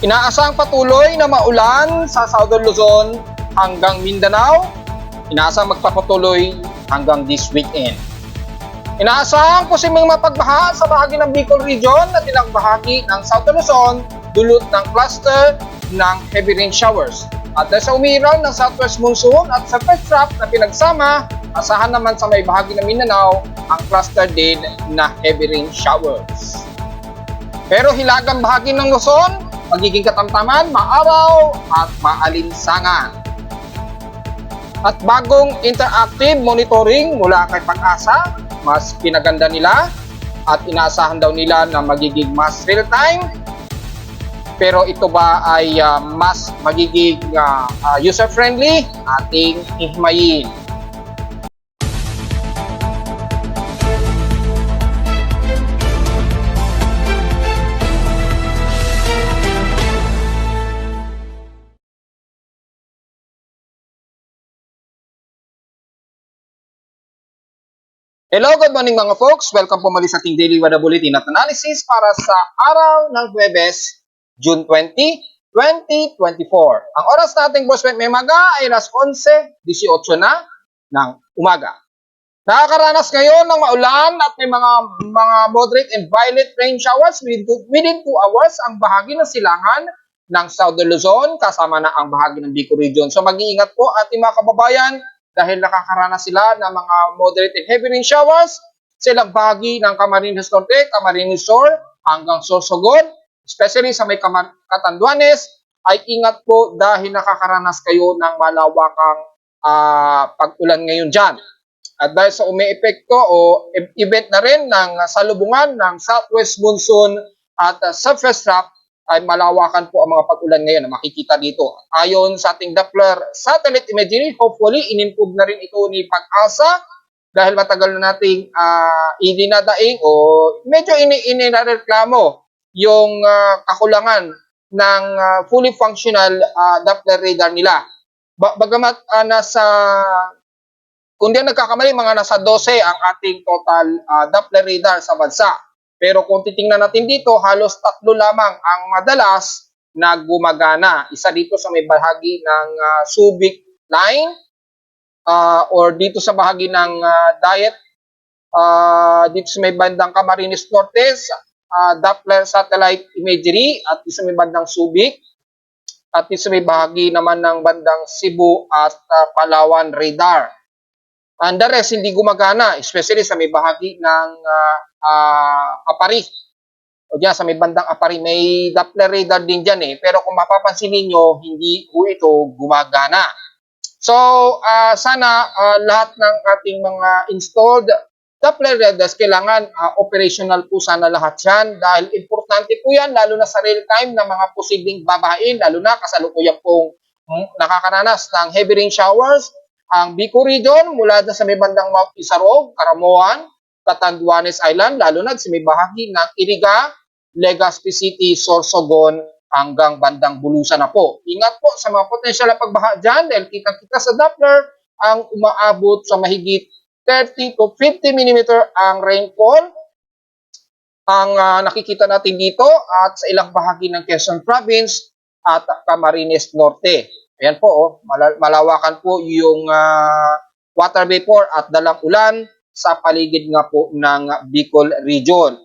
Inaasahang patuloy na maulan sa Southern Luzon hanggang Mindanao. Inaasahang magpapatuloy hanggang this weekend. Inaasahang posibleng mapagbaha sa bahagi ng Bicol Region at ilang bahagi ng Southern Luzon dulot ng cluster ng heavy rain showers. At dahil sa umiral ng southwest monsoon at sa first trap na pinagsama, asahan naman sa may bahagi ng Mindanao ang cluster din na heavy rain showers. Pero hilagang bahagi ng Luzon, magiging katamtaman, maaraw at maalinsangan. At bagong interactive monitoring mula kay Pag-asa, mas pinaganda nila at inaasahan daw nila na magiging mas real-time. Pero ito ba ay mas magiging user-friendly? Ating hihimayin. Hello, good morning mga folks. Welcome po muli sa ating Daily Weather Bulletin at Analysis para sa araw ng Huwebes, June 20, 2024. Ang oras nating prospect may maga ay alas 11:18 na ng umaga. Nakakaranas ngayon ng maulan at may mga moderate and violent rain showers within 2 hours ang bahagi ng silangan ng Southern Luzon kasama na ang bahagi ng Bicol Region. So mag-iingat po ating mga kababayan dahil nakakaranas sila ng mga moderate and heavy rain showers sa ilang bahagi ng Camarines Norte, Camarines Sur, hanggang Sorsogon, especially sa may Catanduanes, ay ingat po dahil nakakaranas kayo ng malawakang pag-ulan ngayon dyan. At dahil sa umiepekto o event na rin ng salubungan ng southwest monsoon at subfest trap, ay malawakan po ang mga pag-ulan ngayon na makikita dito. Ayon sa ating Doppler satellite imagery, hopefully in-improve na rin ito ni Pag-asa dahil matagal na nating idinadaing o medyo inireklamo yung kakulangan ng fully functional Doppler radar nila. Bagamat kung di nagkakamali, mga nasa 12 ang ating total Doppler radar sa bansa. Pero kung titingnan natin dito, halos 3 lamang ang madalas na gumagana. Isa dito sa may bahagi ng Subic line or dito sa bahagi ng Diet, dito sa may bandang Camarines Norte, Doppler satellite imagery at dito sa may bandang Subic at dito sa may bahagi naman ng bandang Cebu at Palawan radar. And the rest hindi gumagana, especially sa may bahagi ng Apari. O diyan, sa may bandang Apari, may Doppler radar din dyan eh. Pero kung mapapansin ninyo, hindi po ito gumagana. So, sana lahat ng ating mga installed Doppler radars, kailangan operational po sana lahat yan. Dahil importante po yan, lalo na sa real time na mga posibleng babahain, lalo na kasalukuyan pong nakakaranas ng heavy rain showers. Ang Bicol Region mula sa may bandang Mount Isarog, Caramuan, Catanduanes Island, lalo na sa may bahagi ng Iriga, Legazpi City, Sorsogon, hanggang bandang Bulusan na po. Ingat po sa mga potensyal na pagbaha dyan dahil kitang-kita sa Doppler ang umaabot sa mahigit 30 to 50 mm ang rainfall. Ang nakikita natin dito at sa ilang bahagi ng Quezon Province at Camarines Norte. Ayan po, malawakan po yung water vapor at dalang ulan sa paligid nga po ng Bicol Region.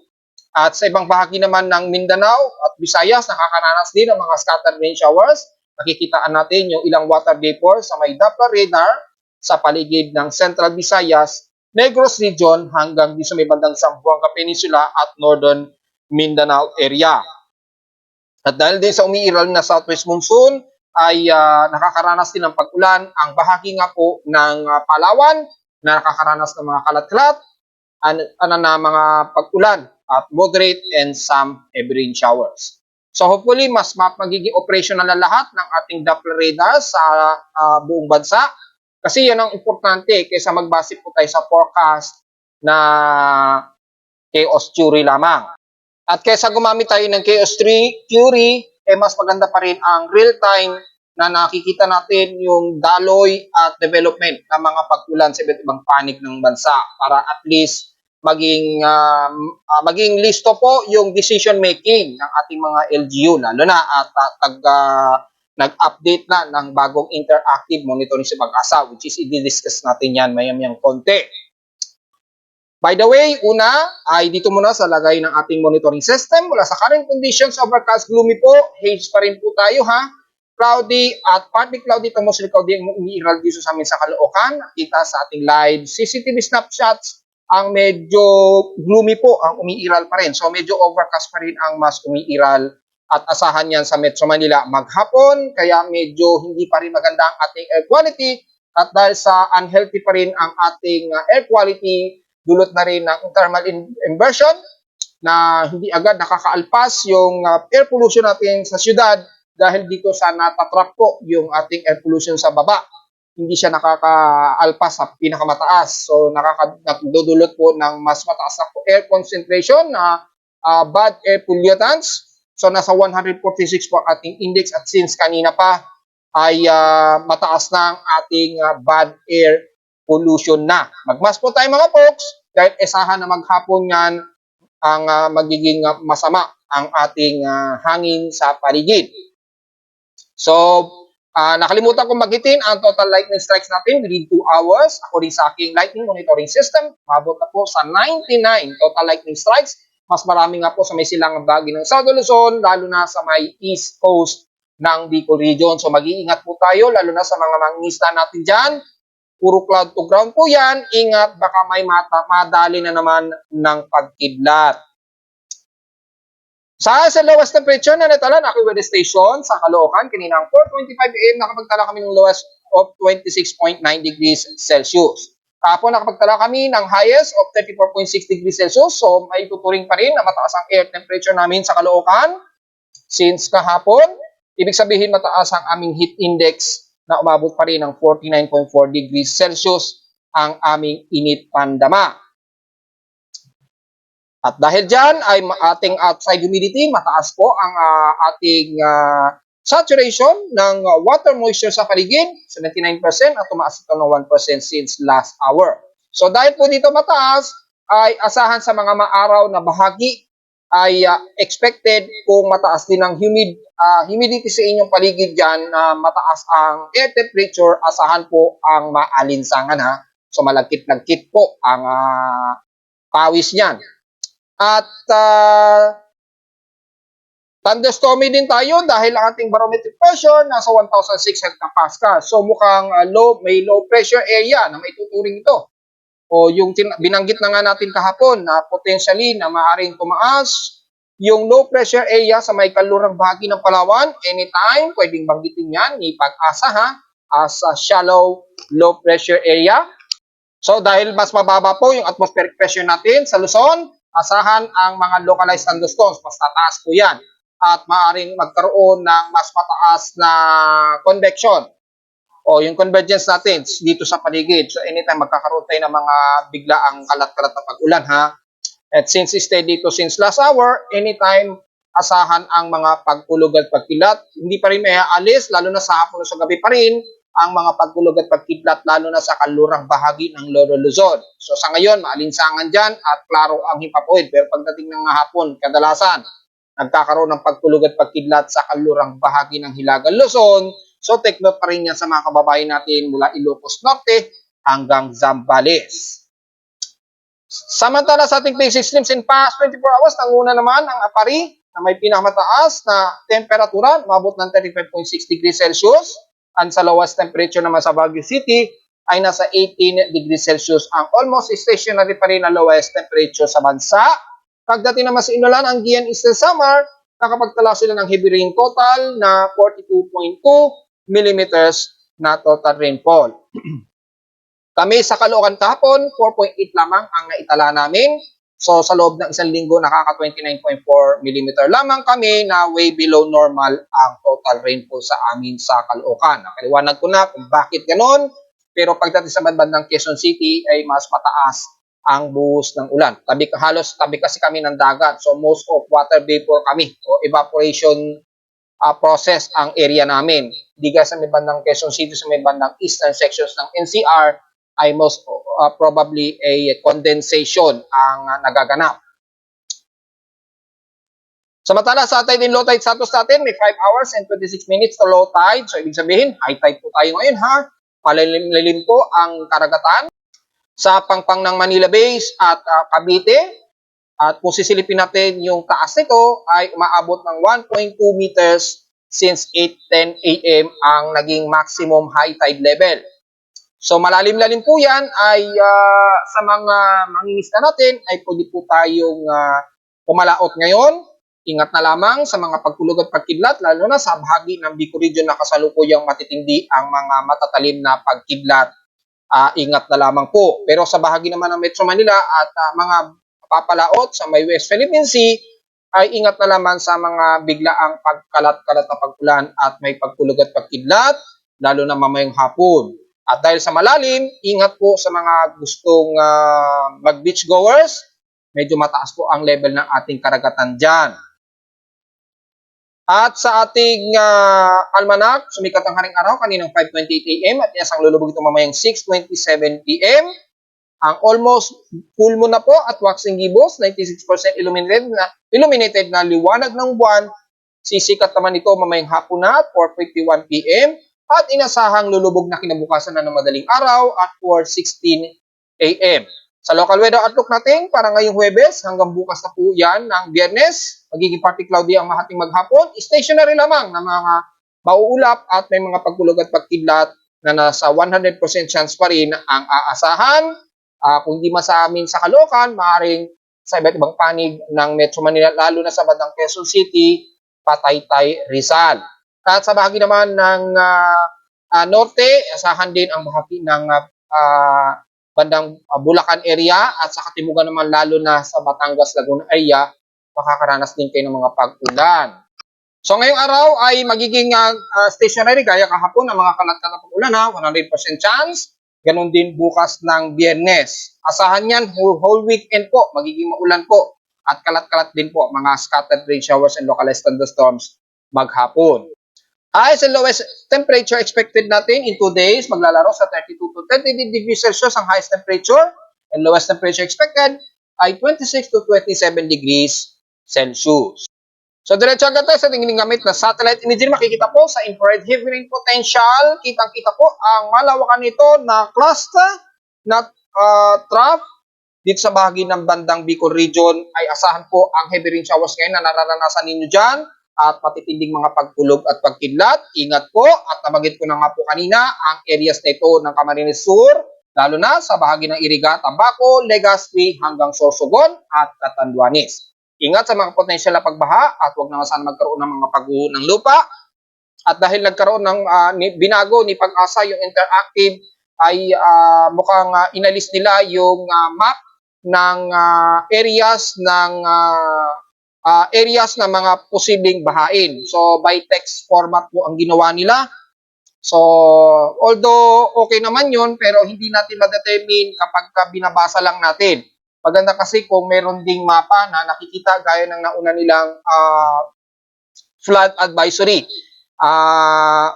At sa ibang bahagi naman ng Mindanao at Visayas, nakakaranas din ng mga scattered rain showers. Nakikitaan natin yung ilang water vapor sa may Doppler radar sa paligid ng Central Visayas, Negros Region hanggang di sa may bandang Zamboanga Peninsula at Northern Mindanao area. At dahil din sa umiiral na southwest monsoon, ay nakakaranas din ng pag-ulan ang bahagi nga po ng Palawan na nakakaranas ng mga kalat-kalat na mga pag-ulan at moderate and some heavy rain showers. So hopefully mas magiging operational na lahat ng ating Doppler radar sa buong bansa kasi yan ang importante kaysa magbase po tayo sa forecast na chaos theory lamang. At kaysa gumamit tayo ng chaos theory, mas maganda pa rin ang real-time na nakikita natin yung daloy at development ng mga pag-ulan sa iba't ibang panig ng bansa para at least maging listo po yung decision making ng ating mga LGU, lalo na at nag-update na ng bagong interactive monitoring sa Pag-asa, which is i-discuss natin yan mayang konti. By the way, una ay dito muna sa lagay ng ating monitoring system. Mula sa current conditions, overcast, gloomy po, haze pa rin po tayo ha. Cloudy at partly cloudy to mostly cloudy ang umiiral dito sa amin sa Caloocan. Kita sa ating live CCTV snapshots, ang medyo gloomy po ang umiiral pa rin. So medyo overcast pa rin ang mas umiiral at asahan yan sa Metro Manila maghapon. Kaya medyo hindi pa rin maganda ang ating air quality. At dahil sa unhealthy pa rin ang ating air quality, dulot na rin ng thermal inversion na hindi agad nakakaalpas yung air pollution natin sa syudad dahil dito sa natatrap po yung ating air pollution sa baba. Hindi siya nakakaalpas sa pinakamataas. So nakakadudulot po ng mas mataas na air concentration na bad air pollutants. So nasa 146 po ang ating index at since kanina pa ay mataas na ang ating bad air pollution na. Magmas po tayo mga folks dahil esahan na maghapon yan ang magiging masama ang ating hangin sa paligid. So, nakalimutan kong magitin ang total lightning strikes natin within 2 hours. According sa aking lightning monitoring system, mabot na po sa 99 total lightning strikes. Mas marami nga po sa may silangang bahagi ng South Luzon, lalo na sa may east coast ng Bicol region. So, mag-iingat po tayo, lalo na sa mga mangingisda natin dyan. Puro cloud to ground po yan. Ingat, baka may madali na naman ng pagkidlat. Sa lowest temperature na natala na aking weather station sa Caloocan, kanina ang 4:25 AM, nakapagtala kami ng lowest of 26.9 degrees Celsius. Kahapon nakapagtala kami ng highest of 34.6 degrees Celsius. So may tuturing pa rin na mataas ang air temperature namin sa Caloocan since kahapon. Ibig sabihin mataas ang aming heat index na umabot pa rin ng 49.4 degrees Celsius ang aming init pandama. At dahil dyan ay ating outside humidity, mataas po ang ating saturation ng water moisture sa paligid, 79% at tumaas ito ng 1% since last hour. So dahil po dito mataas, ay asahan sa mga maaraw na bahagi ay expected kung mataas din ang humidity sa inyong paligid dyan na mataas ang air temperature, asahan po ang maalinsangan ha. So malagkit-lagkit po ang pawis niyan. At thunderstormy din tayo dahil ang ating barometric pressure nasa 1,006 hectopascal. So mukhang may low pressure area na may tuturing ito. O yung binanggit na nga natin kahapon na potentially na maaaring tumaas yung low pressure area sa may kalurang bahagi ng Palawan. Anytime, pwedeng banggitin yan ni Pag-asa ha, as a shallow low pressure area. So dahil mas mababa po yung atmospheric pressure natin sa Luzon, asahan ang mga localized thunderstorms, mas tataas po yan. At maaaring magkaroon ng mas mataas na convection o yung convergence natin dito sa paligid. So anytime magkakaroon tayo ng mga biglaang kalat-kalat na pag-ulan ha. At since steady dito since last hour, anytime asahan ang mga pagkulog at pagkilat. Hindi pa rin may aalis, lalo na sa hapon o sa gabi pa rin, ang mga pagkulog at pagkidlat lalo na sa kalurang bahagi ng Loro Luzon. So sa ngayon, maalinsangan dyan at klaro ang himpapuid. Pero pagdating ng hapon, kadalasan, nagkakaroon ng pagkulog at pagkidlat sa kalurang bahagi ng Hilagang Luzon. So take note pa rin yan sa mga kababayan natin mula Ilocos Norte hanggang Zambales. Samantala sa ating phase systems in past 24 hours, nanguna naman ang Apari na may pinakamataas na temperatura, umabot ng 35.6 degrees Celsius. Ang sa lowest temperature naman sa Baguio City ay nasa 18 degrees Celsius. Ang almost stationary pa rin na lowest temperature sa bansa. Pagdating naman sa Inulan, ang Gian Eastern Samar, nakapagtala sila ng heavy rain total na 42.2 millimeters na total rainfall. Kami sa Caloocan kahapon, 4.8 lamang ang naitala namin. So sa loob ng isang linggo, nakaka 29.4 mm lamang kami na way below normal ang total rainfall sa amin sa Caloocan. Nakaliwanag ko na kung bakit ganon. Pero pagdating sa bandang Quezon City ay mas mataas ang buhos ng ulan. Halos tabi kasi kami ng dagat. So most of water vapor kami o evaporation process ang area namin. Hindi ka sa may bandang Quezon City, sa may bandang eastern sections ng NCR ay most probably a condensation ang nagaganap. Samantala sa tide and low tide status natin, may 5 hours and 26 minutes to low tide. So ibig sabihin, high tide po tayo ngayon ha. Malalim po ang karagatan sa pangpang ng Manila Bay at Cavite. At kung sisilipin natin yung taas nito ay umaabot ng 1.2 meters since 8:10 a.m. ang naging maximum high tide level. So malalim-lalim po yan ay sa mga mangingisda natin ay pwede po tayong pumalaot ngayon. Ingat na lamang sa mga pagkulog at pagkidlat, lalo na sa bahagi ng Bicol Region na kasalukuyang matitindi ang mga matatalim na pagkidlat. Ingat na lamang po. Pero sa bahagi naman ng Metro Manila at mga papalaot sa may West Philippine Sea, ay ingat na lamang sa mga biglaang pagkalat-kalat na pag-ulan at may pagkulog at pagkidlat, lalo na mamayang hapon. At dahil sa malalim, ingat po sa mga gustong mag-beach goers, medyo mataas po ang level ng ating karagatan dyan. At sa ating almanac, sumikat ang haring araw kaninang 5:28 a.m. at isang lulubog ito mamayang 6:27 p.m. Ang almost full moon na po at waxing gibbous, 96% illuminated na liwanag ng buwan. Sisikat naman ito mamayang hapon na at 4:51 p.m. at inasahang lulubog na kinabukasan na ng madaling araw at 4:16 a.m. Sa local weather outlook natin para ngayong Huwebes hanggang bukas na po yan ng Biyernes, magiging partly cloudy ang mahating maghapon. Stationary lamang na mga mauulap at may mga pagkulog at pagkidlat na nasa 100% chance pa rin ang aasahan. Kung di man sa amin sa Caloocan, maaaring sa iba't ibang panig ng Metro Manila, lalo na sa bandang Quezon City, Pataytay, Rizal. At sa bahagi naman ng Norte, asahan din ang bahagi ng bandang Bulacan area at sa katimugan naman lalo na sa Batangas, Laguna area, makakaranas din kayo ng mga pag-ulan. So ngayong araw ay magiging stationary gaya kahapon ang mga kalat-kalat na pag-ulan 100% chance. Ganon din bukas ng Biyernes. Asahan yan whole weekend po, magiging maulan po at kalat-kalat din po mga scattered rain showers and localized thunderstorms maghapon. Highest and lowest temperature expected natin in 2 days, maglalaro sa 32 to 30 degrees Celsius ang highest temperature and lowest temperature expected ay 26 to 27 degrees Celsius. So diretso agad tayo sa tingin gamit na satellite imagery. Makikita po sa infrared heavy rain potential, kitang-kita po ang malawakan nito na cluster na trough dito sa bahagi ng bandang Bicol Region ay asahan po ang heavy rain showers ngayon na nararanasan ninyo dyan at matitinding mga pagkulog at pagkidlat. Ingat po at nabanggit ko na nga po kanina ang areas na ito ng Camarines Sur, lalo na sa bahagi ng Iriga, Tambaco, Legazpi hanggang Sorsogon at Catanduanes. Ingat sa mga potensyal na pagbaha at huwag naman sana magkaroon ng mga pagguho ng lupa. At dahil nagkaroon ng binago ni Pag-asa yung interactive ay mukhang inalis nila yung map ng areas na mga posibleng bahain. So by text format po ang ginawa nila. So although okay naman yun, pero hindi natin ma-determine kapag binabasa lang natin. Maganda kasi kung meron ding mapa na nakikita gaya ng nauna nilang flood advisory.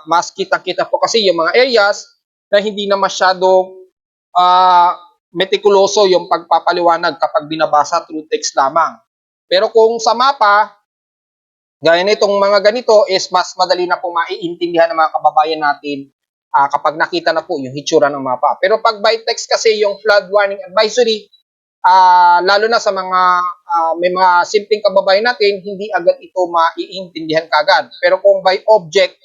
Mas kita-kita po kasi yung mga areas na hindi na masyadong metikuloso yung pagpapaliwanag kapag binabasa through text lamang. Pero kung sa mapa, gaya nitong mga ganito is mas madali na po maiintindihan ng mga kababayan natin kapag nakita na po yung hitsura ng mapa. Pero pag by text kasi yung flood warning advisory, lalo na sa mga may mga simpleng kababayan natin, hindi agad ito maiintindihan kagad. Pero kung by object,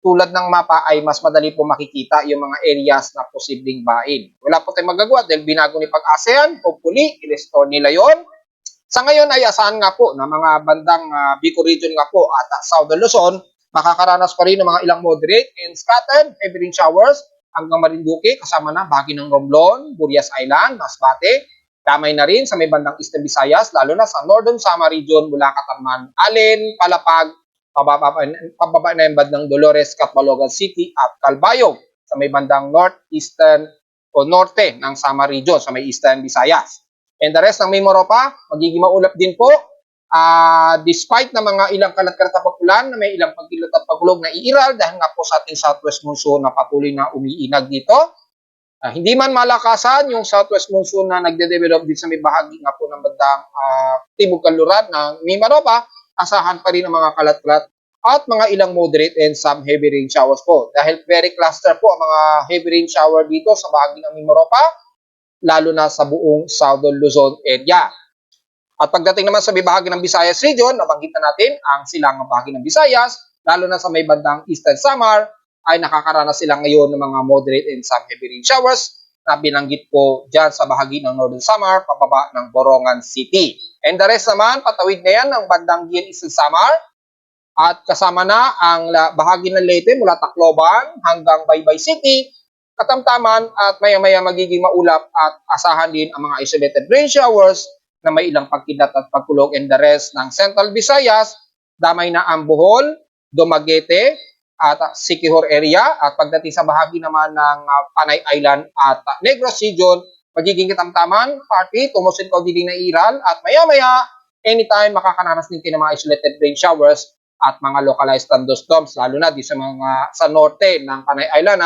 tulad ng mapa, ay mas madali po makikita yung mga areas na posibleng bahain. Wala po tayong magagawa dahil binago ni Pag-asa, hopefully, i-restore nila yon. Sa ngayon ay asahan nga po na mga bandang Bicol Region nga po at Southern Luzon, makakaranas pa rin ng mga ilang moderate and scattered heavy rain showers hanggang Marinduque, kasama na bahagi ng Romblon, Burias Island, Masbate. Damay na rin sa may bandang Eastern Visayas, lalo na sa Northern Samar Region mula Katarman, Allen, Palapag, pababa na yung bandang Dolores, Catbalogan City at Calbayog sa may bandang Northeastern o Norte ng Samar Region sa may Eastern Visayas. And the rest ng Mimaropa, magiging maulap din po. Despite na mga ilang kalat-kalat na pag-ulan, na may ilang pagkilat at pagulog na iiral dahil nga po sa ating southwest monsoon na patuloy na umiinag dito. Hindi man malakasan yung southwest monsoon na nagde-develop din sa may bahagi nga po ng bandang Timog Kanluran ng Mimaropa, asahan pa rin ang mga kalat-kalat at mga ilang moderate and some heavy rain showers po. Dahil very cluster po ang mga heavy rain shower dito sa bahagi ng Mimaropa, lalo na sa buong Southern Luzon area. At pagdating naman sa may bahagi ng Visayas region, nabanggit na natin ang silangang bahagi ng Visayas, lalo na sa may bandang Eastern Samar, ay nakakaranas sila ngayon ng mga moderate and some heavy rain showers na binanggit ko dyan sa bahagi ng Northern Samar, pababa ng Borongan City. And the rest naman, patawid na yan ng bandang Gian Eastern Samar at kasama na ang bahagi ng Leyte mula Tacloban hanggang Baybay City, katamtaman at maya-maya magiging maulap at asahan din ang mga isolated rain showers na may ilang pagkilat at pagkulog, and the rest ng Central Visayas, damay na ang Bohol, Dumaguete, at Siquijor area. At pagdating sa bahagi naman ng Panay Island at Negros region, magiging katamtaman, party, tumusin ko din na iral, at maya-maya, anytime makakaranas din kayo ng mga isolated rain showers at mga localized thunderstorms, lalo na di sa mga sa norte ng Panay Island,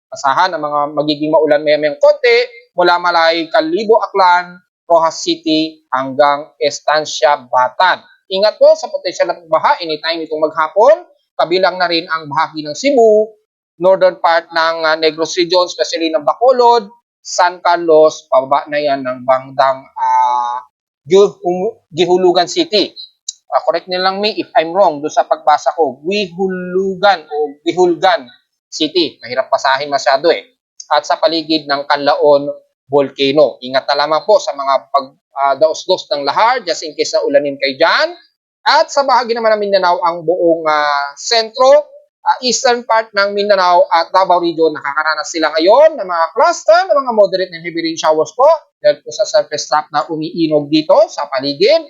asahan ang mga magiging maulan maya-mayang konti mula Malay, Kalibo, Aklan, Rojas City hanggang Estancia, Batan. Ingat po sa potensyal na pagbaha anytime itong maghapon. Kabilang na rin ang bahagi ng Cebu, northern part ng Negros region, especially ng Bacolod, San Carlos, pababa na yan ng bandang Gihulugan City. Correct nilang me if I'm wrong doon sa pagbasa ko. Gihulugan o Gihulgan City. Mahirap basahin masyado eh. At sa paligid ng Canlaon Volcano. Ingat na lamang po sa mga pagdaos-dos ng lahar just in case na ulanin kayo dyan. At sa bahagi naman ng Mindanao, ang buong sentro, eastern part ng Mindanao at Davao region, nakakaranas sila ngayon ng mga cluster, ng mga moderate and heavy rain showers po dahil po sa surface trap na umiinog dito sa paligid.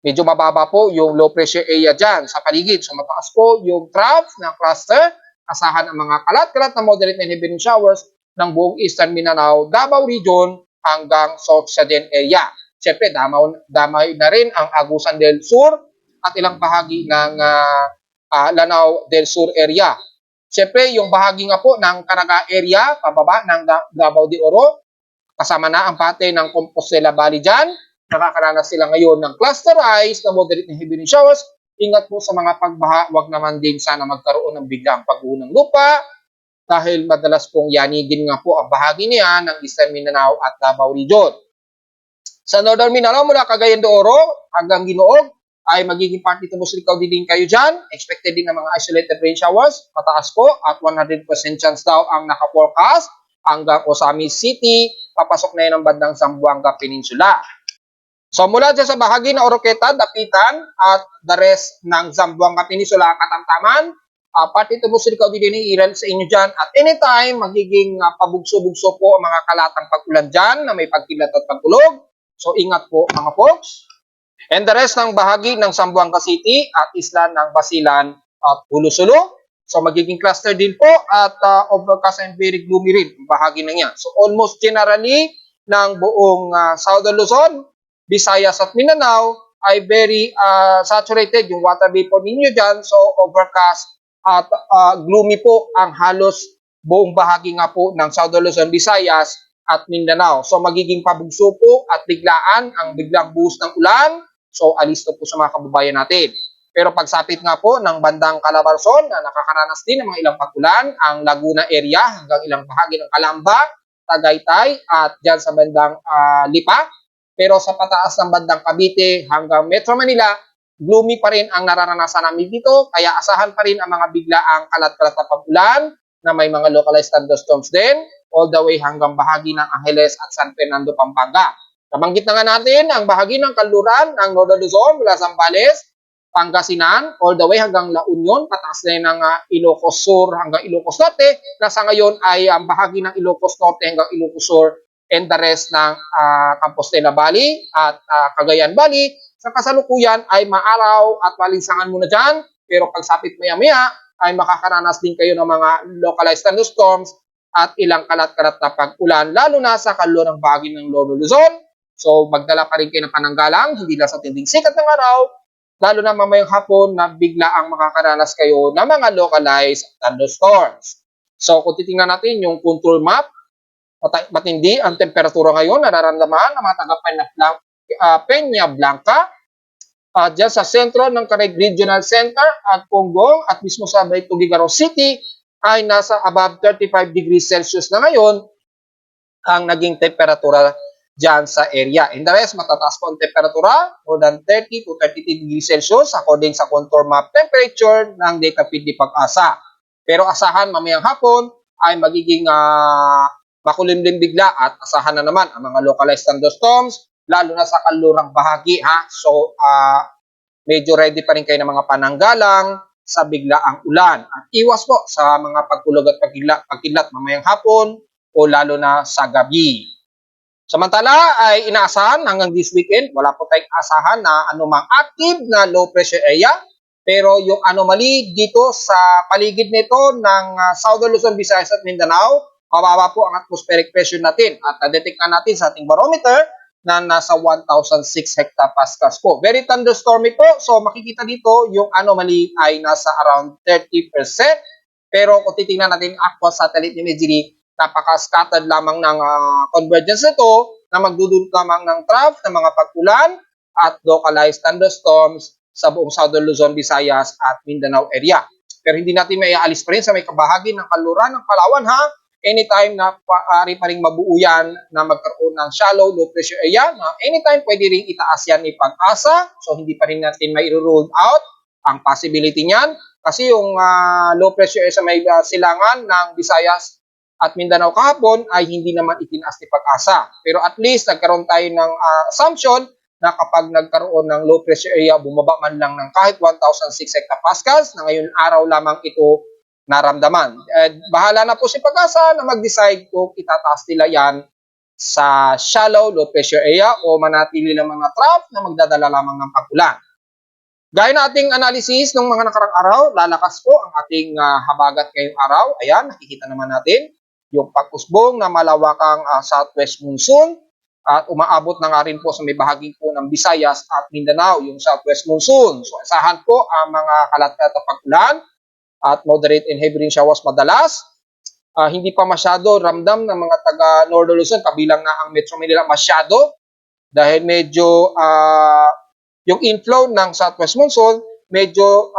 Medyo mababa po yung low pressure area dyan sa paligid. So mataas po yung trough ng cluster. Asahan ang mga kalat-kalat na moderate and heavy rain showers ng buong Eastern Mindanao, Davao Region hanggang South Southern area. Siyempre, damay na rin ang Agusan del Sur at ilang bahagi ng Lanao del Sur area. Siyempre, yung bahagi nga po ng Caraga area, pababa ng Davao de Oro, kasama na ang pate ng Compostela Valley dyan. Nakakaranas sila ngayon ng clusterized na moderate na heavy rain showers. Ingat po sa mga pagbaha, wag naman din sana magkaroon ng biglang pag-uho ng lupa, dahil madalas pong yanigin nga po ang bahagi niya ng Eastern Mindanao at Davao Region. Sa Northern Mindanao mula Cagayan de Oro hanggang Ginoog ay magiging party tumusikaw din kayo dyan. Expected din ng mga isolated rain showers, mataas po at 100% chance daw ang naka-forecast hanggang Osamis City, papasok na yan ang bandang Zamboanga Peninsula. So mula dyan sa bahagi ng Oroqueta, Dapitan at the rest ng Zamboanga Peninsula, katamtaman, pati tubusin ko din ni Iran sa inyo dyan. At anytime, magiging pabugso-bugso po ang mga kalatang pag-ulan dyan na may pagkilat at pagkulog. So ingat po mga folks. And the rest ng bahagi ng Zamboanga City at isla ng Basilan at Hulusulu. So magiging cluster din po at overcast and very gloomy rin ang bahagi na yan. So almost generally ng buong Southern Luzon, Visayas at Mindanao ay very saturated yung water vapor ninyo dyan. So overcast at gloomy po ang halos buong bahagi nga po ng Southern Luzon, Visayas at Mindanao. So magiging pabugso po at biglaan ang biglang buhos ng ulan. So alisto po sa mga kababayan natin. Pero pagsapit nga po ng bandang Calabarzon na nakakaranas din ng mga ilang pag-ulan, ang Laguna area hanggang ilang bahagi ng Calamba, Tagaytay at dyan sa bandang Lipa. Pero sa pataas ng bandang Cavite hanggang Metro Manila, gloomy pa rin ang nararanasan namin dito, kaya asahan pa rin ang mga biglaang kalat-kalat na pag-ulan na may mga localized thunderstorms din, all the way hanggang bahagi ng Angeles at San Fernando, Pampanga. Nabanggit na nga natin ang bahagi ng Kanluran ng Northern Luzon mula Zambales, Pangasinan, all the way hanggang La Union, pataas na yun ng Ilocos Sur hanggang Ilocos Norte, na sa ngayon ay ang bahagi ng Ilocos Norte hanggang Ilocos Sur and the rest ng Compostela Valley at Cagayan Valley. Sa kasalukuyan ay maaraw at malinsangan muna dyan, pero pagsapit maya-maya ay makakaranas din kayo ng mga localized thunderstorms at ilang kalat-kalat na pag-ulan, lalo na sa kaluan ng bahagi ng Lolo Luzon. So magdala pa rin kayo ng pananggalang, hindi lang sa tinding sikat ng araw, lalo na mamayang hapon na bigla ang makakaranas kayo ng mga localized thunderstorms. So kung titingnan natin yung contour map Matindi ang temperatura ngayon, nararamdaman ng mga taga Peña Blanca, dyan sa sentro ng Caraig Regional Center at Ponggong at mismo sa Tugigaraw City ay nasa above 35 degrees Celsius na ngayon ang naging temperatura dyan sa area. In the rest, matataas po ang temperatura, more than 30 to 32 degrees Celsius according sa contour map temperature ng data feed ni Pag-asa. Pero asahan mamayang hapon ay magiging makulimlim bigla at asahan na naman ang mga localized thunderstorms, lalo na sa kalurang bahagi. So, medyo ready pa rin kayo ng mga pananggalang sa biglaang ulan. At iwas po sa mga pagkulog at pagkidlat mamayang hapon o lalo na sa gabi. Samantala ay inaasahan hanggang this weekend, wala po tayong asahan na anumang active na low pressure area. Pero yung anomaly dito sa paligid nito ng Southern Luzon, Visayas at Mindanao, mababa po ang atmospheric pressure natin at na-detect na natin sa ating barometer na nasa 1,006 hectopascals po. Very thunderstormy po. So makikita dito yung anomaly ay nasa around 30%. Pero kung titingnan natin yung actual satellite imagery, napaka-scattered lamang ng convergence nito na magdudulot lamang ng trough ng mga pag-ulan at localized thunderstorms sa buong Southern Luzon, Visayas at Mindanao area. Pero hindi natin may aalis pa rin sa may kabahagi ng kaluran ng Palawan anytime na paari pa rin mabuo yan na magkaroon ng shallow low pressure area na anytime pwede rin itaas yan ni Pag-asa. So hindi pa rin natin may rule out ang possibility niyan kasi yung low pressure area sa may silangan ng Visayas at Mindanao kahapon ay hindi naman itinaas ni Pag-asa. Pero at least nagkaroon tayo ng assumption na kapag nagkaroon ng low pressure area, bumaba man lang ng kahit 1,006 hectopascals na ngayon araw lamang ito naramdaman. Bahala na po si Pag-asa na mag-decide kung itataas nila yan sa shallow low pressure area o manatili lang mga trough na magdadala lamang ng pag-ulan. Gaya na ating analysis ng mga nakarang araw, lalakas po ang ating habagat ngayong araw. Ayan, nakikita naman natin yung pag-usbong na malawakang southwest monsoon at umaabot na nga rin po sa may bahagi po ng Visayas at Mindanao yung southwest monsoon. So asahan po ang mga kalat-kalat na pag-ulan at moderate and heavy rain showers madalas. Hindi pa masyado ramdam ng mga taga Northern Luzon, kabilang na ang Metro Manila masyado dahil medyo yung inflow ng southwest monsoon medyo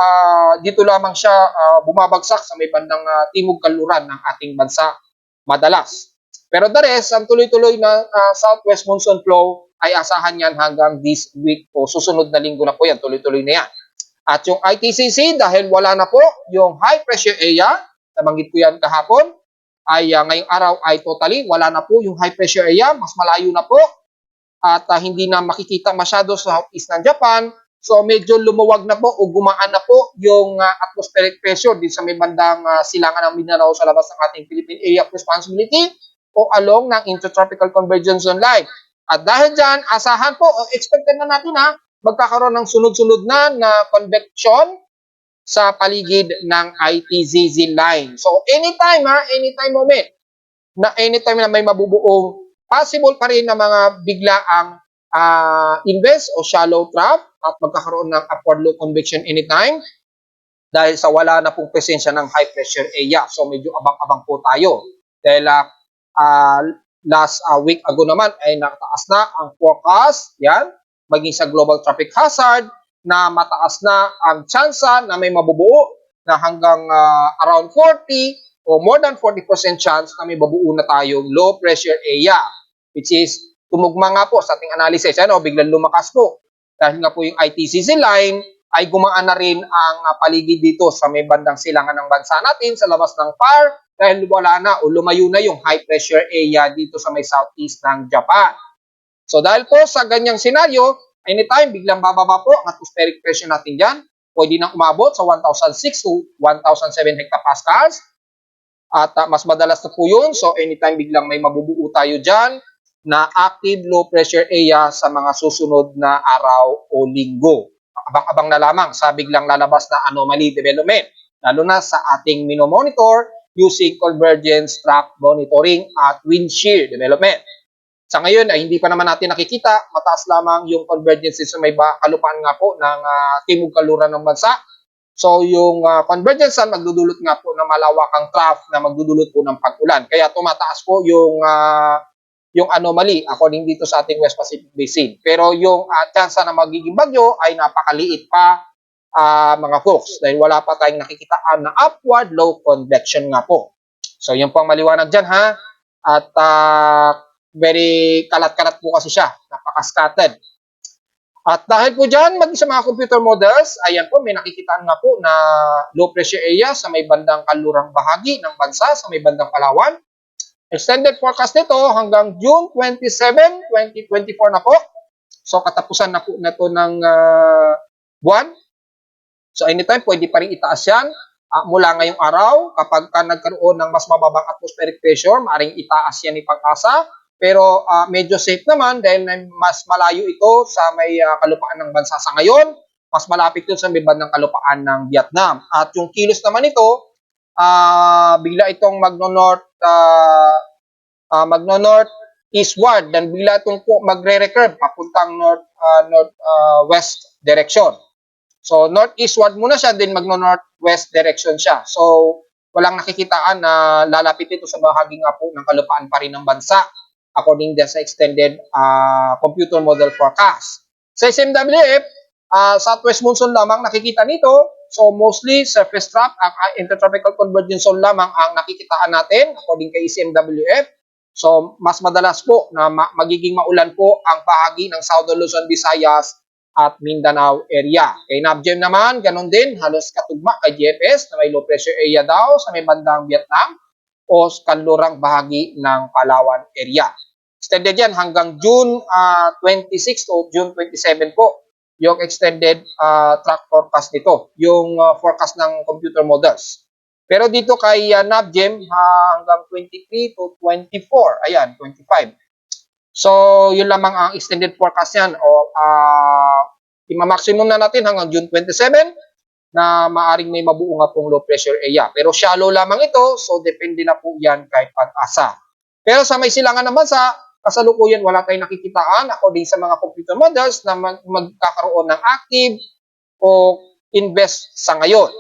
dito lamang siya bumabagsak sa may bandang timog kanluran ng ating bansa madalas. Pero the rest, ang tuloy-tuloy na southwest monsoon flow ay asahan yan hanggang this week o susunod na linggo na po yan, tuloy-tuloy na yan. At yung ITCC, dahil wala na po yung high pressure area, nabanggit ko yan kahapon, ay ngayong araw ay totally wala na po yung high pressure area, mas malayo na po at hindi na makikita masyado sa southeast ng Japan. So medyo lumuwag na po o gumaan na po yung atmospheric pressure din sa may bandang silangan ng Mindanao sa labas ng ating Philippine Area of Responsibility o along ng Intertropical Convergence Zone line. At dahil dyan, asahan po o expected na natin magkakaroon ng sunod-sunod na convection sa paligid ng ITZZ line. So anytime moment, na anytime na may mabubuong possible pa rin na mga biglaang inverse o shallow trough at magkakaroon ng upward low convection anytime dahil sa wala na pong presensya ng high pressure area. So medyo abang-abang po tayo. Dahil last week ago naman ay nakataas na ang forecast, yan, maging sa global traffic hazard na mataas na ang tsansa na may mabubuo na hanggang around 40 o more than 40% chance na may mabuo na tayong low pressure area, which is tumugma nga po sa ating analysis. Biglang lumakas po. Dahil nga po yung ITCZ line ay gumaan na rin ang paligid dito sa may bandang silangan ng bansa natin sa labas ng FAR dahil wala na o lumayo na yung high pressure area dito sa may southeast ng Japan. So dahil po sa ganyang senaryo, anytime biglang bababa po ang atmospheric pressure natin dyan, pwede nang umabot sa 1,006 to 1,007 hectopascals. At mas madalas na po yun. So anytime biglang may mabubuo tayo dyan na active low pressure area sa mga susunod na araw o linggo. Abang-abang na lamang sa biglang lalabas na anomaly development, lalo na sa ating minomonitor using convergence track monitoring at wind shear development. Sa ngayon ay hindi pa naman natin nakikita, mataas lamang yung convergence sa may kalupaan nga po ng timog kaluran ng bansa So yung convergence sun magdudulot nga po ng malawakang trough na magdudulot po ng pag-ulan. Kaya tumataas po yung anomaly according dito sa ating West Pacific Basin. Pero yung chance na magiging bagyo ay napakaliit pa mga folks dahil wala pa tayong nakikitaan na upward low convection nga po. So yun po ang maliwanag dyan ha. At very kalat-kalat po kasi siya. Napaka-scattered. At dahil po dyan, sa mga computer models, ayan po, may nakikitaan nga po na low pressure area sa may bandang kalurang bahagi ng bansa, sa may bandang Palawan. Extended forecast nito hanggang June 27, 2024 na po. So katapusan na po na to ng buwan. So anytime, pwede pa rin itaas yan. Mula ngayong araw, kapag nagkaroon ng mas mababang atmospheric pressure, maaaring itaas yan ni Pag-asa. Pero medyo safe naman dahil mas malayo ito sa may kalupaan ng bansa sa ngayon. Mas malapit ito sa may bandang kalupaan ng Vietnam. At yung kilos naman ito, bigla itong magno-north eastward dan bigla itong magre-recurve papuntang northwest direction. So northeastward muna siya, then magno-northwest direction siya. So walang nakikitaan na lalapit ito sa bahagi nga po ng kalupaan pa rin ng bansa according din sa extended computer model forecast. Sa SMWF, southwest monsoon lamang nakikita nito. So mostly surface trough, ang intertropical convergence zone lamang ang nakikitaan natin according kay SMWF. So mas madalas po na magiging maulan po ang bahagi ng Southern Luzon, Visayas at Mindanao area. Kay NABGEM naman, ganun din, halos katugma kay GFS na may low pressure area daw sa may bandang Vietnam o kanlurang bahagi ng Palawan area. Extended yan hanggang June 26 to June 27 po yung extended track forecast nito, yung forecast ng computer models. Pero dito kay NABGEM hanggang 23 to 24, ayan, 25. So, yun lamang ang extended forecast yan. Ima-maximum na natin hanggang June 27 na maaring may mabuo nga pong low pressure area. Pero shallow lamang ito, so depende na po yan kay Pag-asa. Pero sa may silangan naman sa kasalukuyan, wala tayong nakikitaan according sa mga computer models na magkakaroon ng active o invest sa ngayon.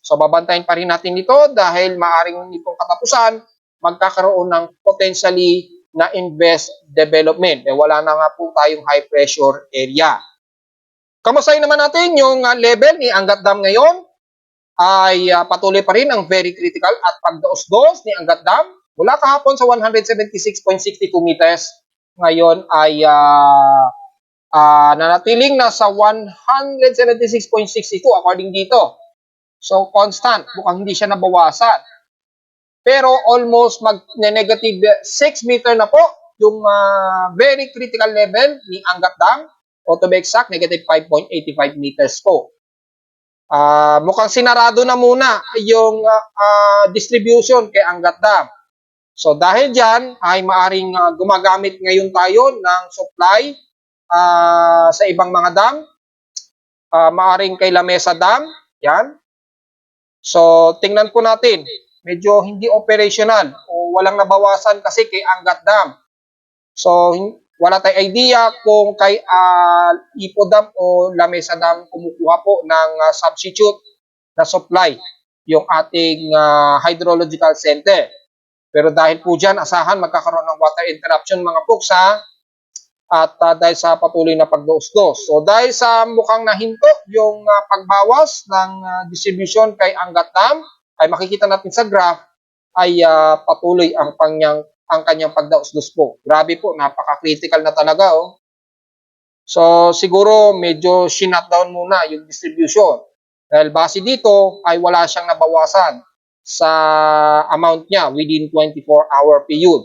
So babantayin pa rin natin ito dahil maaring itong katapusan, magkakaroon ng potentially na invest development. Wala na nga po tayong high pressure area. Kamustahin naman natin yung level ni Angat Dam ngayon ay patuloy pa rin ang very critical at pagdaos-dos ni Angat Dam. Mula kahapon sa 176.62 meters, ngayon ay nanatiling nasa 176.62 according dito. So constant, mukhang hindi siya nabawasan. Pero almost mag-negative 6 meter na po yung very critical level ni Angat Dam. O to be exact, negative 5.85 meters po. Mukhang sinarado na muna yung distribution kay Angat Dam. So dahil dyan, ay maaring gumagamit ngayon tayo ng supply sa ibang mga dam. Maaring kay Lamesa Dam. Yan. So tingnan po natin. Medyo hindi operational o walang nabawasan kasi kay Angat Dam. So wala tayong idea kung kay Ipo Dam o Lamesa Dam kumukuha po ng substitute na supply yung ating hydrological center. Pero dahil po dyan, asahan magkakaroon ng water interruption mga puksa at dahil sa patuloy na pagdaos-dos. So dahil sa mukhang nahinto yung pagbawas ng distribution kay Angat Dam, ay makikita natin sa graph ay patuloy ang kanyang pagdaos-dos po. Grabe po, napaka-critical na talaga. Oh. So siguro medyo shutdown muna yung distribution. Dahil base dito ay wala siyang nabawasan sa amount niya within 24-hour period.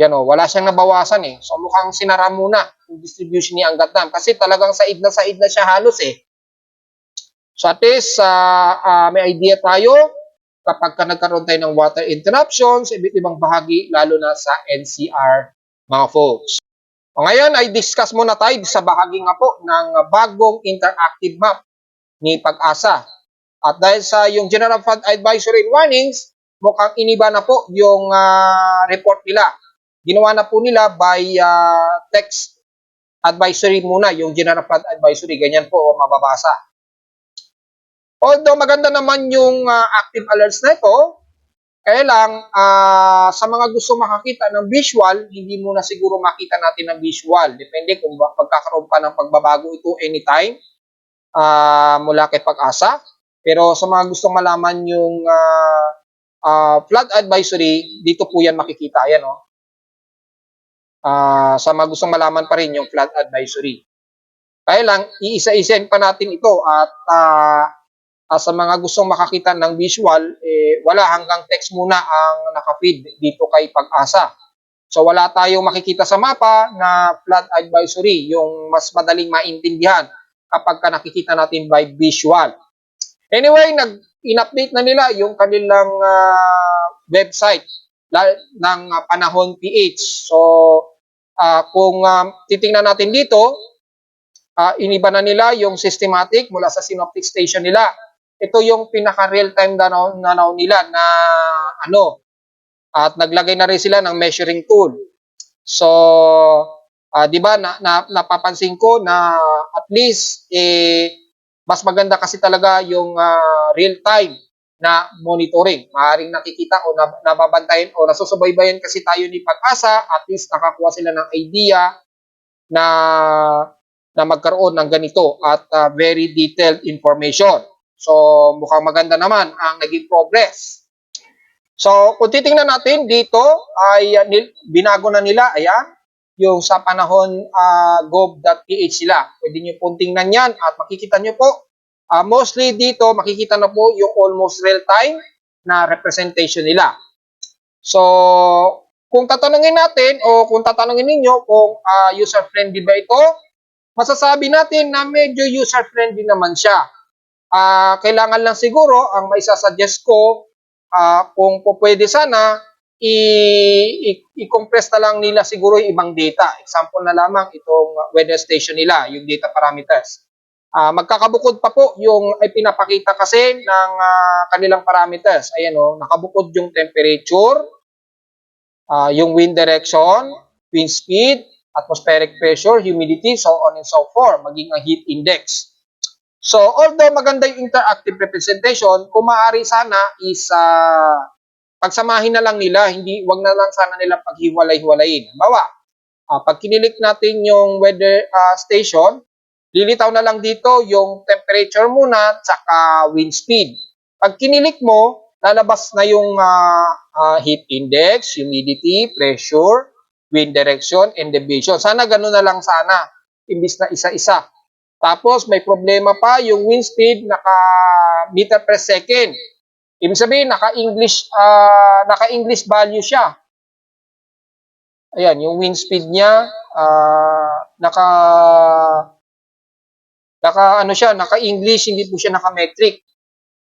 Yan o, wala siyang nabawasan eh. So mukhang sinara muna yung distribution ni Angat Dam kasi talagang said na siya halos eh. So at least may idea tayo kapag nagkaroon tayo ng water interruption sa iba't ibang bahagi, lalo na sa NCR mga folks. O ngayon ay discuss muna tayo sa bahagi nga po ng bagong interactive map ni Pag-asa. At dahil sa yung General Flood Advisory and Warnings, mukhang iniba na po yung report nila. Ginawa na po nila by text advisory muna, yung General Flood Advisory. Ganyan po mababasa. Although maganda naman yung active alerts na ito, kaya lang sa mga gusto makakita ng visual, hindi muna siguro makita natin ng visual. Depende kung magkakaroon pa ng pagbabago ito anytime mula kay Pag-asa. Pero sa mga gustong malaman yung flood advisory, dito po yan makikita. Ayan, oh. Sa mga gustong malaman pa rin yung flood advisory. Kaya lang, iisa-isain pa natin ito at sa mga gustong makakita ng visual, wala, hanggang text muna ang nakafeed dito kay Pag-asa. So wala tayong makikita sa mapa na flood advisory, yung mas madaling maintindihan kapag nakikita natin by visual. Anyway, in-update na nila yung kanilang website ng Panahon PH. So kung titingnan natin dito, iniba na nila yung systematic mula sa synoptic station nila. Ito yung pinaka real-time nanaw nila na at naglagay na rin sila ng measuring tool. So, di ba napapansin ko na at least mas maganda kasi talaga yung real-time na monitoring. Maaaring nakikita o nababantayan o nasusubaybayan kasi tayo ni Pag-asa, at least nakakuha sila ng idea na magkaroon ng ganito at very detailed information. So, mukhang maganda naman ang naging progress. So, kung titingnan natin dito, ay binago na nila, ayan, yung sa panahon gov.ph sila. Pwede nyo pong tingnan yan at makikita nyo po, mostly dito, makikita na po yung almost real-time na representation nila. So, kung tatanungin natin o kung tatanungin ninyo kung user-friendly ba ito, masasabi natin na medyo user-friendly naman siya. Kailangan lang siguro, ang maisasuggest ko, kung po pwede sana, i-compress na lang nila siguro yung ibang data. Example na lamang itong weather station nila, yung data parameters. Magkakabukod pa po yung ay pinapakita kasi ng kanilang parameters. Ayan o, nakabukod yung temperature, yung wind direction, wind speed, atmospheric pressure, humidity, so on and so forth, maging ang heat index. So, although maganda yung interactive representation, kung maaari sana is pagsamahin na lang nila, wag na lang sana nila paghiwalay-hiwalayin. Halimbawa, pag kinilik natin yung weather station, lilitaw na lang dito yung temperature muna tsaka wind speed. Pag kinilik mo, lalabas na yung heat index, humidity, pressure, wind direction, and deviation. Sana ganun na lang sana, imbis na isa-isa. Tapos may problema pa yung wind speed, naka meter per second. Ibig sabihin naka-English value siya. Ayan, yung wind speed niya naka-English, hindi po siya naka-metric.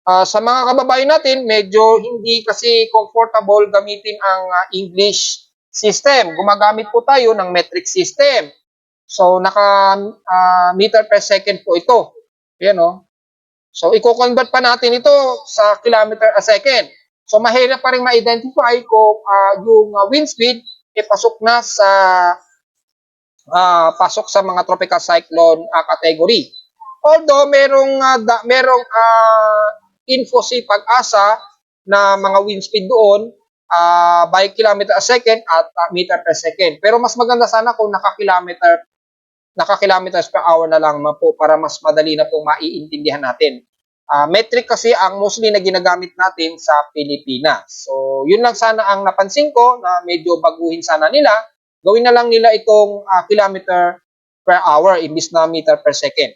Sa mga kababayan natin, medyo hindi kasi comfortable gamitin ang English system. Gumagamit po tayo ng metric system. So, naka meter per second po ito. Ayan o. So, i-convert pa natin ito sa kilometer a second. So, mahirap pa rin ma-identify kung yung wind speed pasok na sa mga tropical cyclone category. Although, merong info si Pag-asa na mga wind speed doon by kilometer a second at meter per second. Pero mas maganda sana kung naka-kilometers per hour na lang po para mas madali na pong maiintindihan natin. Metric kasi ang mostly na ginagamit natin sa Pilipinas. So, yun lang sana ang napansin ko na medyo baguhin sana nila. Gawin na lang nila itong kilometer per hour imbis na meter per second.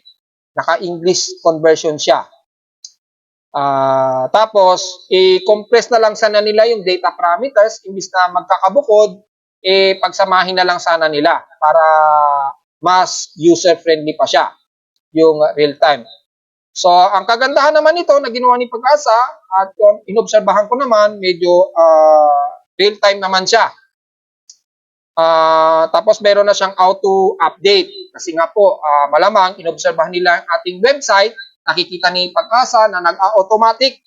Naka-English conversion siya. Tapos, i-compress na lang sana nila yung data parameters imbis na magkakabukod, pagsamahin na lang sana nila para mas user-friendly pa siya, yung real-time. So, ang kagandahan naman nito na ginawa ni Pag-asa at inobserbahan ko naman, medyo real-time naman siya. Tapos meron na siyang auto-update kasi nga po, malamang inobserbahan nila ang ating website, nakikita ni Pag-asa na nag-automatic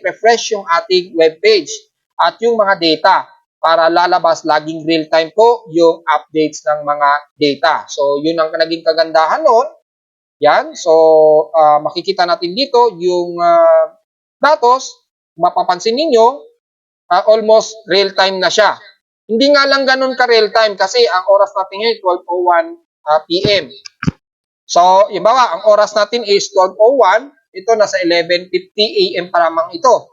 refresh yung ating webpage at yung mga data para lalabas laging real-time po yung updates ng mga data. So, yun ang naging kagandahan noon Yan. So, makikita natin dito yung datos. Mapapansin ninyo, almost real time na siya. Hindi nga lang ganun ka real time kasi ang oras natin ngayon 12:01 PM. So, imbawa, ang oras natin is 12:01, ito nasa 11:50 AM pa lamang ito.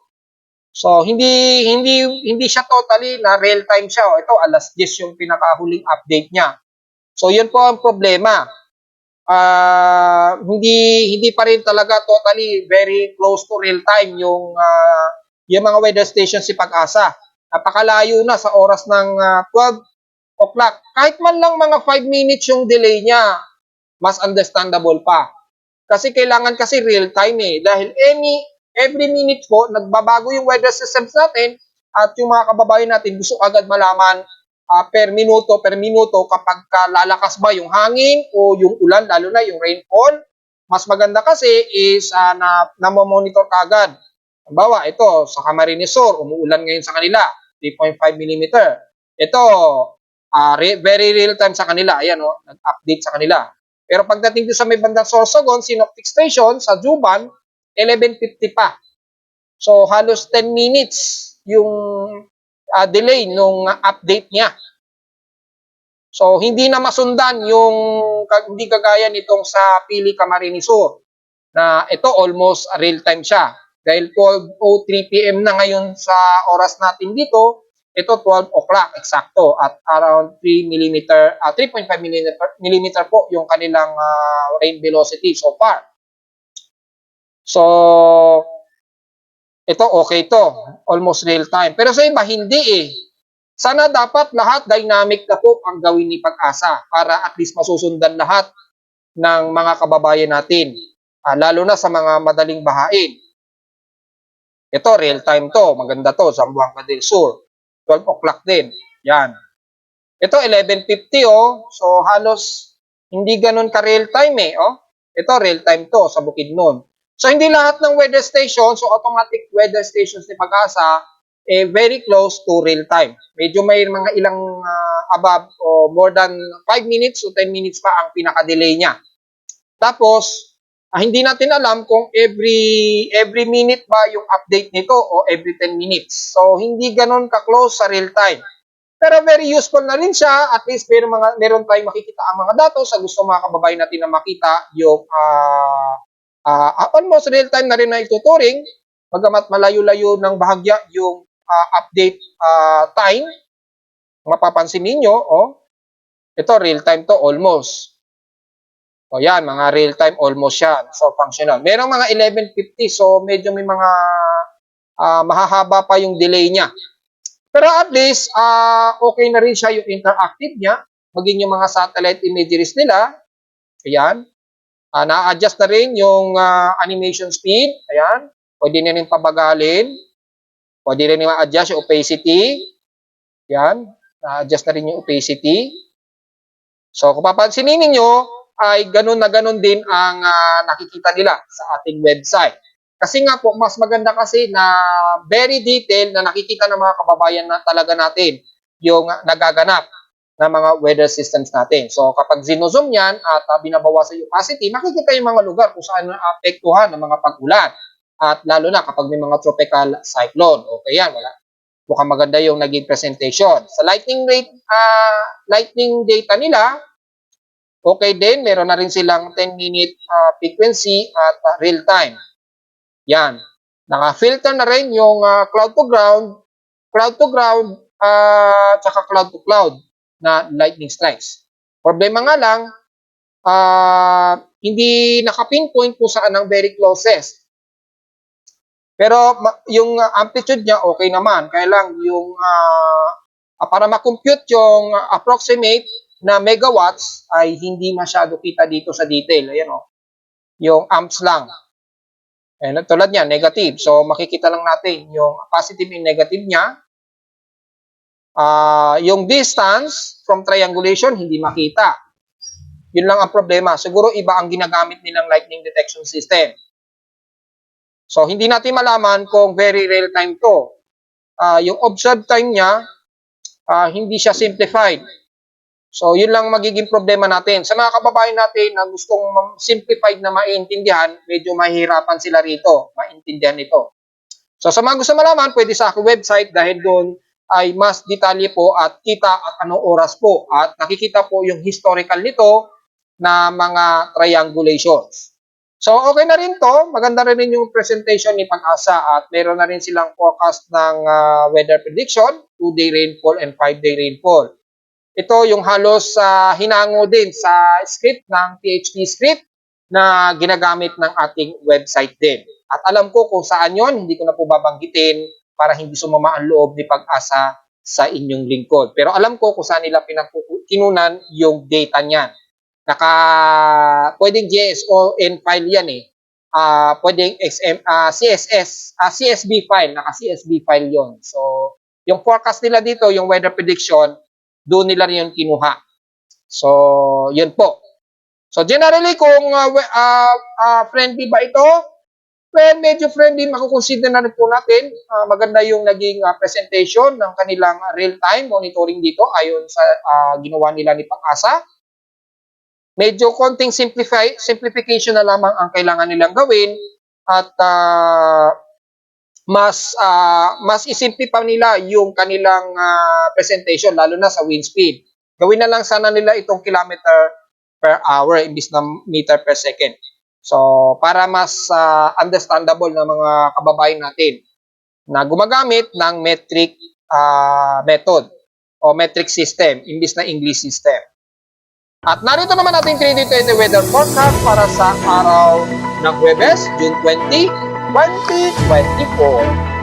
So, hindi siya totally na real time siya. Ito, alas 10 yung pinakahuling update niya. So, yun po ang problema. Hindi pa rin talaga totally very close to real time yung mga weather station si Pag-asa. Napakalayo na sa oras ng 12 o'clock. Kahit man lang mga 5 minutes yung delay niya, mas understandable pa. Kasi kailangan kasi real time dahil every minute po nagbabago yung weather systems natin at yung mga kababayan natin gusto agad malaman per minuto kapag lalakas ba yung hangin o yung ulan, lalo na yung rainfall. Mas maganda kasi is na-monitor ka agad. Halimbawa, ito sa Camarines Sur, umuulan ngayon sa kanila, 3.5 mm. Ito, very real time sa kanila. Ayan, nag-update sa kanila. Pero pagdating sa may bandang Sorsogon, Synoptic Station sa Juban, 11:50 pa. So, halos 10 minutes yung delay nung update niya. So, hindi na masundan hindi kagaya nitong sa Pili Camarines Sur na ito almost real time siya. Dahil 12:03 PM na ngayon sa oras natin dito, ito 12 o'clock eksakto at around 3.5 millimeter po yung kanilang rain velocity so far. So, ito okay to, almost real time. Pero sa iba, hindi Sana dapat lahat dynamic na po ang gawin ni Pag-asa para at least masusundan lahat ng mga kababayan natin, lalo na sa mga madaling bahain. Ito, real time to. Maganda to, Zamboanga del Sur. 12 o'clock din. Yan. Ito, 11:50 So, halos hindi ganun ka real time Ito, real time to sa Bukidnon. So, hindi lahat ng weather stations o automatic weather stations ni Pag-asa very close to real time. Medyo may mga ilang above o more than 5 minutes to 10 minutes pa ang pinaka-delay niya. Tapos, hindi natin alam kung every minute ba yung update nito o every 10 minutes. So, hindi ganun ka-close sa real time. Pero very useful na rin siya. At least meron tayong makikita ang mga datos sa gusto mga kababayan natin na makita yung almost real time na rin na ituturing. Bagamat malayo-layo ng bahagya yung update time. Mapapansin ninyo, ito real time to almost. O yan, mga real time almost yan. So, functional. Merong mga 11:50, so medyo may mga mahahaba pa yung delay niya. Pero at least, okay na rin siya yung interactive niya. Maging yung mga satellite imageries nila. Ayan. Na-adjust na rin yung animation speed. Ayan. Pwede na rin pabagalin. Pwede rin ma-adjust yung opacity. Ayan. Na-adjust na rin yung opacity. So, kung papansinin ninyo, ay ganun na ganun din ang nakikita nila sa ating website. Kasi nga po, mas maganda kasi na very detailed na nakikita ng mga kababayan na talaga natin yung nagaganap na mga weather systems natin. So, kapag zino-zoom yan at binabawasan yung opacity, makikita yung mga lugar kung saan naapektuhan ng mga pag-ulan. At lalo na kapag may mga tropical cyclone. Okay yan, wala. Mukhang maganda yung naging presentation. Sa lightning data nila, okay din, meron na rin silang 10-minute frequency at real time. Yan. Naka-filter na rin yung cloud to ground, tsaka cloud to cloud na lightning strikes. Problema nga lang, hindi naka-pinpoint kung saan ang very closest. Pero yung amplitude niya okay naman. Kaya lang yung para ma-compute yung approximate na megawatts ay hindi masyado kita dito sa detail. Ayan yung amps lang. And tulad niya, negative. So makikita lang natin yung positive and negative niya. Yung distance from triangulation, hindi makita. Yun lang ang problema. Siguro iba ang ginagamit nilang lightning detection system. So, hindi natin malaman kung very real time to. Yung observed time niya, hindi siya simplified. So, yun lang magiging problema natin. Sa mga kababayan natin na gustong simplified na maintindihan, medyo mahihirapan sila rito, maintindihan ito. So, sa mga gusto malaman, pwede sa aking website dahil doon ay mas detalye po at kita at anong oras po. At nakikita po yung historical nito na mga triangulations. So, okay na rin to. Maganda rin yung presentation ni Pag-asa at meron na rin silang forecast ng weather prediction, 2-day rainfall and 5-day rainfall. Ito yung halos hinango din sa script ng PHP script na ginagamit ng ating website din. At alam ko kung saan yon, hindi ko na po babanggitin para hindi sumama ang loob ni Pag-asa sa inyong lingkod. Pero alam ko kung saan nila kinunan yung data niyan. Pwedeng JSON file yan eh. Pwedeng CSS, CSV file, naka-CSV file yon. So, yung forecast nila dito, yung weather prediction, doon nila rin yung kinuha. So, yun po. So, generally, kung friendly ba ito? Well, medyo friendly, makukonsider na rin po natin. Maganda yung naging presentation ng kanilang real-time monitoring dito ayon sa ginawa nila ni Pag-asa. Medyo konting simplification na lamang ang kailangan nilang gawin at mas isimplify nila yung kanilang presentation lalo na sa wind speed. Gawin na lang sana nila itong kilometer per hour imbis na meter per second. So, para mas understandable ng mga kababayan natin na gumagamit ng metric method o metric system imbis na English system. At narito naman ating 3D20 weather forecast para sa araw ng Huwebes, June 20, 2024.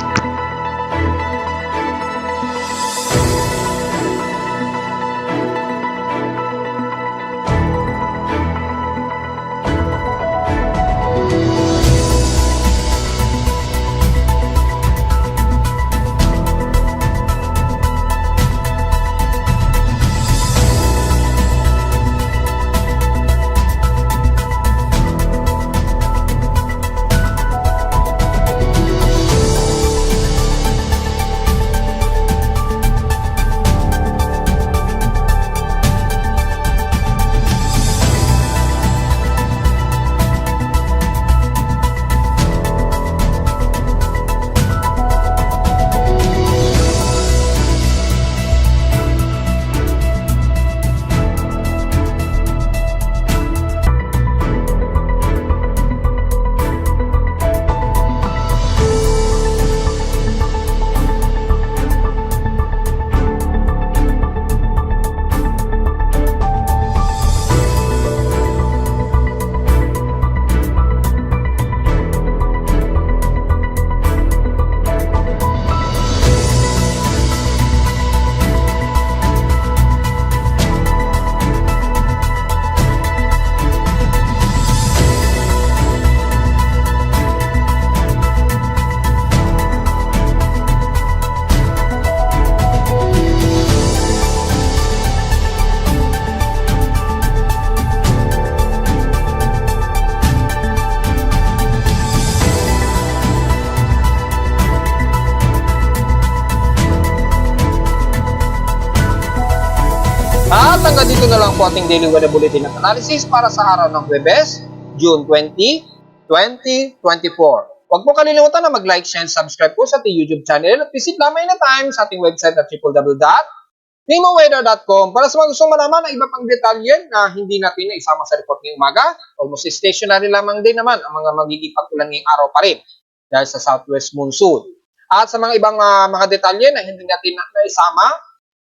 At hanggang dito na lang po ating daily weather bulletin at analysis para sa araw ng Huwebes, June 20, 2024. Huwag po kalimutan na mag-like, share, and subscribe po sa ating YouTube channel at visit lamang anytime sa ating website at www.nimoweather.com para sa mga gustong malaman na iba pang detalye na hindi natin na isama sa report ngayong umaga. Almost stationary lamang din naman ang mga magiging pag-ulan ngayong araw pa rin dahil sa southwest monsoon. At sa mga ibang mga detalye na hindi natin na isama,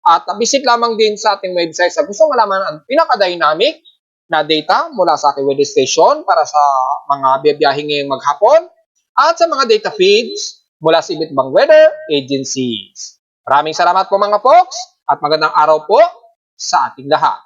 at visit lamang din sa ating website sa gustong malaman ang pinaka-dynamic na data mula sa aking weather station para sa mga biyahe ngayong maghapon at sa mga data feeds mula sa iba't ibang weather agencies. Maraming salamat po mga folks at magandang araw po sa ating lahat.